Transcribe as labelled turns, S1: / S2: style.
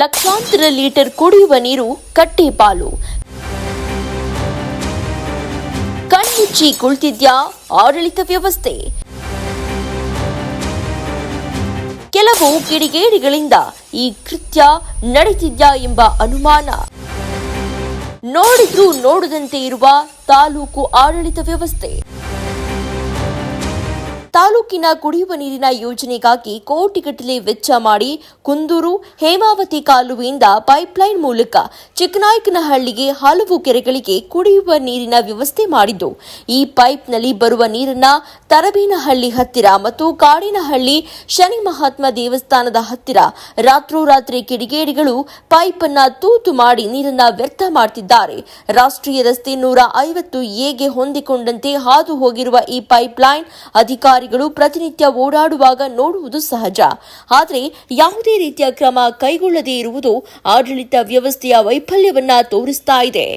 S1: ಲಕ್ಷಾಂತರ ಲೀಟರ್ ಕುಡಿಯುವ ನೀರು ಕಟ್ಟೆಪಾಲು. ಕಣ್ಮುಚ್ಚಿ ಕುಳಿತಿದ್ಯಾ ಆಡಳಿತ ವ್ಯವಸ್ಥೆ? ಕೆಲವು ಕಿಡಿಗೇಡಿಗಳಿಂದ ಈ ಕೃತ್ಯ ನಡೆದಿದ್ಯಾ ಎಂಬ ಅನುಮಾನ. ನೋಡಿದ್ರೂ ನೋಡದಂತೆ ಇರುವ ತಾಲೂಕು ಆಡಳಿತ ವ್ಯವಸ್ಥೆ. ತಾಲೂಕಿನ ಕುಡಿಯುವ ನೀರಿನ ಯೋಜನೆಗಾಗಿ ಕೋಟಿಗಟ್ಟಲೆ ವೆಚ್ಚ ಮಾಡಿ ಕುಂದೂರು ಹೇಮಾವತಿ ಕಾಲುವೆಯಿಂದ ಪೈಪ್ಲೈನ್ ಮೂಲಕ ಚಿಕ್ಕನಾಯಕನಹಳ್ಳಿಗೆ ಹಲವು ಕೆರೆಗಳಿಗೆ ಕುಡಿಯುವ ನೀರಿನ ವ್ಯವಸ್ಥೆ ಮಾಡಿದ್ದು, ಈ ಪೈಪ್ನಲ್ಲಿ ಬರುವ ನೀರನ್ನ ತರಬೇನಹಳ್ಳಿ ಹತ್ತಿರ ಮತ್ತು ಕಾಡಿನಹಳ್ಳಿ ಶನಿ ಮಹಾತ್ಮ ದೇವಸ್ಥಾನದ ಹತ್ತಿರ ರಾತ್ರೋರಾತ್ರಿ ಕಿಡಿಗೇಡಿಗಳು ಪೈಪ್ ಅನ್ನ ತೂತು ಮಾಡಿ ನೀರನ್ನ ವ್ಯರ್ಥ ಮಾಡುತ್ತಿದ್ದಾರೆ. ರಾಷ್ಟ್ರೀಯ ರಸ್ತೆ 150 ಎಗೆ ಹೊಂದಿಕೊಂಡಂತೆ ಹಾದು ಹೋಗಿರುವ ಈ ಪೈಪ್ಲೈನ್ ಅಧಿಕಾರಿಗಳು ಪ್ರತಿನಿತ್ಯ ಓಡಾಡುವಾಗ ನೋಡುವುದು ಸಹಜ. ಆದರೆ ಯಾವುದೇ ರೀತಿಯ ಕ್ರಮ ಕೈಗೊಳ್ಳದೇ ಇರುವುದು ಆಡಳಿತ ವ್ಯವಸ್ಥೆಯ ವೈಫಲ್ಯವನ್ನ ತೋರಿಸ್ತಾ ಇದೆ.